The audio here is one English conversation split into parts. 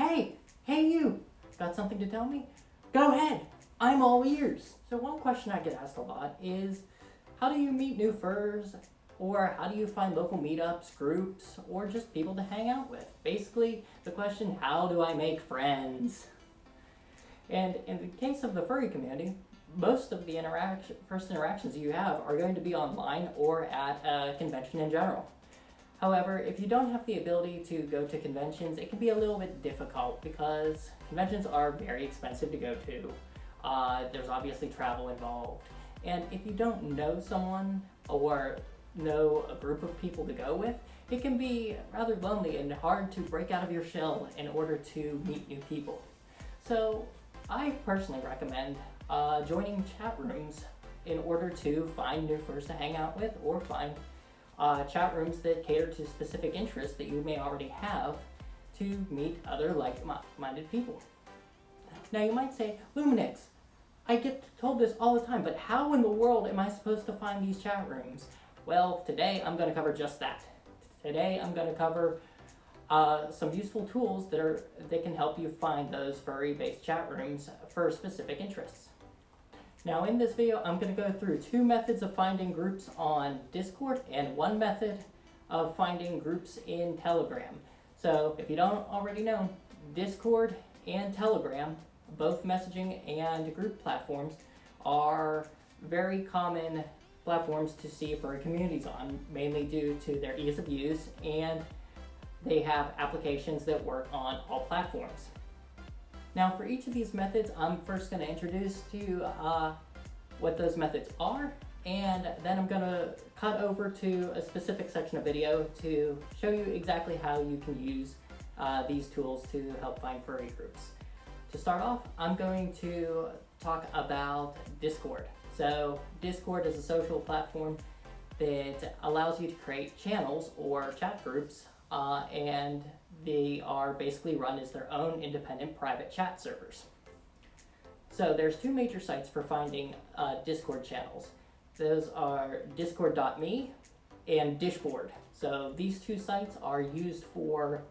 Hey you, got something to tell me? Go ahead, I'm all ears. So one question I get asked a lot is, how do you meet new furs? Or how do you find local meetups, groups, or just people to hang out with? Basically, the question, how do I make friends? And in the case of the furry community, most of the first interactions you have are going to be online or at a convention in general. However, if you don't have the ability to go to conventions, it can be a little bit difficult because conventions are very expensive to go to. There's obviously travel involved. And if you don't know someone or know a group of people to go with, it can be rather lonely and hard to break out of your shell in order to meet new people. So I personally recommend joining chat rooms in order to find new furs to hang out with, or find chat rooms that cater to specific interests that you may already have to meet other like-minded people. Now you might say, Lumunix, I get told this all the time, but how in the world am I supposed to find these chat rooms? Well, today I'm going to cover just that. Today I'm going to cover some useful tools that can help you find those furry-based chat rooms for specific interests. Now in this video, I'm going to go through 2 methods of finding groups on Discord and 1 method of finding groups in Telegram. So if you don't already know, Discord and Telegram, both messaging and group platforms, are very common platforms to see furry communities on, mainly due to their ease of use, and they have applications that work on all platforms. Now for each of these methods, I'm first going to introduce to you what those methods are, and then I'm going to cut over to a specific section of video to show you exactly how you can use these tools to help find furry groups. To start off, I'm going to talk about Discord. So Discord is a social platform that allows you to create channels or chat groups, and they are basically run as their own independent private chat servers. So there's 2 major sites for finding Discord channels. Those are discord.me and DisBoard. So these 2 sites are used for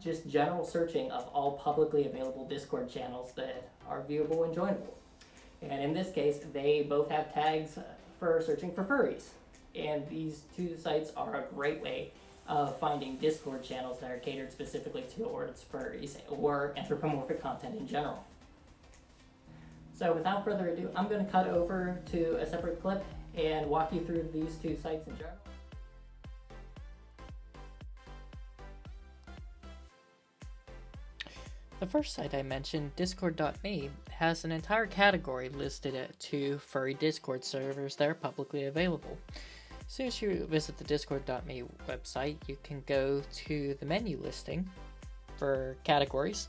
just general searching of all publicly available Discord channels that are viewable and joinable. And in this case, they both have tags for searching for furries. And these 2 sites are a great way of finding Discord channels that are catered specifically towards furries or anthropomorphic content in general. So without further ado, I'm going to cut over to a separate clip and walk you through these 2 sites in general. The first site I mentioned, discord.me, has an entire category listed at 2 furry Discord servers that are publicly available. As soon as you visit the discord.me website, you can go to the menu listing for categories,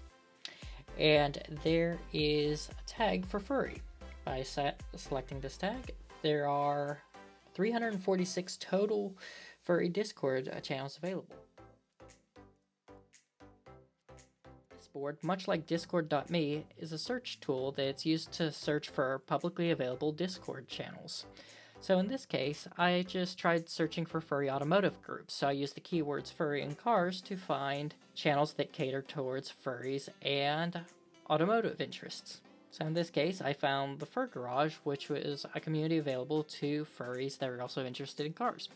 and there is a tag for furry. By selecting this tag, there are 346 total furry Discord channels available. DisBoard, much like discord.me, is a search tool that's used to search for publicly available Discord channels. So in this case, I just tried searching for furry automotive groups, so I used the keywords furry and cars to find channels that cater towards furries and automotive interests. So in this case, I found the Fur Garage, which was a community available to furries that are also interested in cars.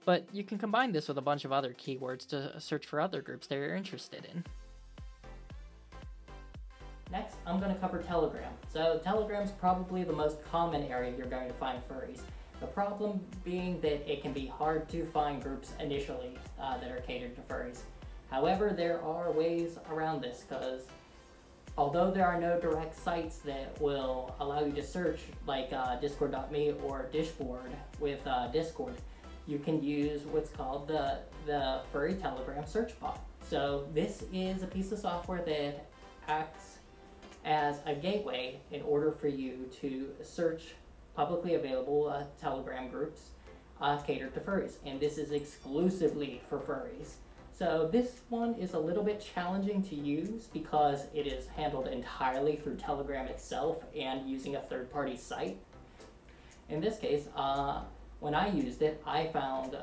But you can combine this with a bunch of other keywords to search for other groups that you're interested in. Next, I'm going to cover Telegram. So Telegram's probably the most common area you're going to find furries. The problem being that it can be hard to find groups initially that are catered to furries. However, there are ways around this, because although there are no direct sites that will allow you to search like discord.me or DisBoard with Discord, you can use what's called the Furry Telegram search bot. So this is a piece of software that acts as a gateway in order for you to search publicly available Telegram groups catered to furries, and this is exclusively for furries. So this one is a little bit challenging to use because it is handled entirely through Telegram itself and using a third-party site. In this case, when I used it, I found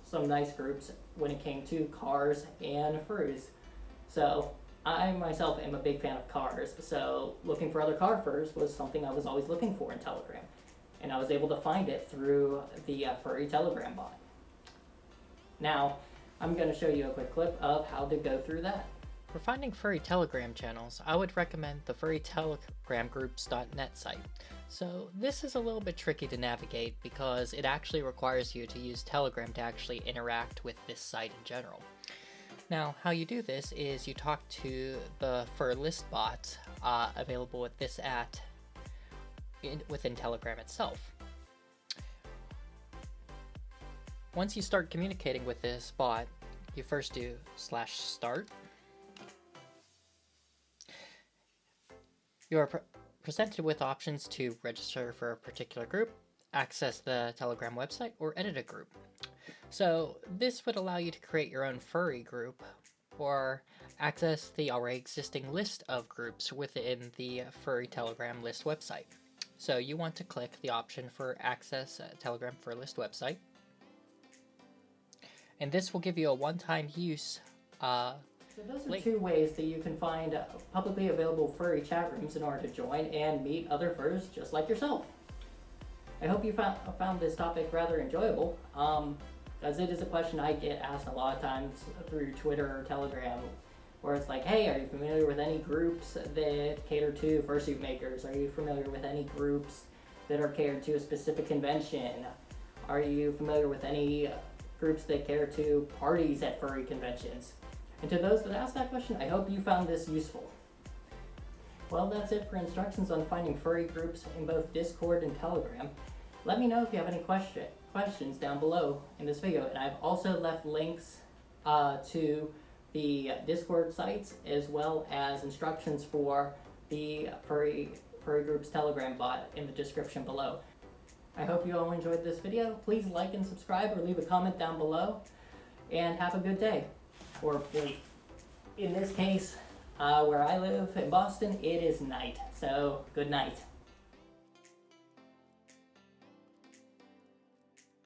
some nice groups when it came to cars and furries. So I myself am a big fan of cars, so looking for other car furs was something I was always looking for in Telegram. And I was able to find it through the Furry Telegram bot. Now, I'm going to show you a quick clip of how to go through that. For finding furry Telegram channels, I would recommend the furrytelegramgroups.net site. So this is a little bit tricky to navigate because it actually requires you to use Telegram to actually interact with this site in general. Now, how you do this is you talk to the fur list bot available with this within Telegram itself. Once you start communicating with this bot, you first do /start. You are presented with options to register for a particular group, access the Telegram website, or edit a group. So this would allow you to create your own furry group or access the already existing list of groups within the Furry Telegram list website. So you want to click the option for access Telegram for list website. And this will give you a one-time use So those are link. two ways that you can find publicly available furry chat rooms in order to join and meet other furs just like yourself. I hope you found this topic rather enjoyable, as it is a question I get asked a lot of times through Twitter or Telegram, where it's like, hey, are you familiar with any groups that cater to fursuit makers? Are you familiar with any groups that are catered to a specific convention? Are you familiar with any groups that cater to parties at furry conventions? And to those that asked that question, I hope you found this useful. Well, that's it for instructions on finding furry groups in both Discord and Telegram. Let me know if you have any questions down below in this video, and I've also left links to the Discord sites as well as instructions for the Furry Groups Telegram bot in the description below. I hope you all enjoyed this video. Please like and subscribe or leave a comment down below, and have a good day. Or wait, in this case, where I live in Boston, it is night, so good night.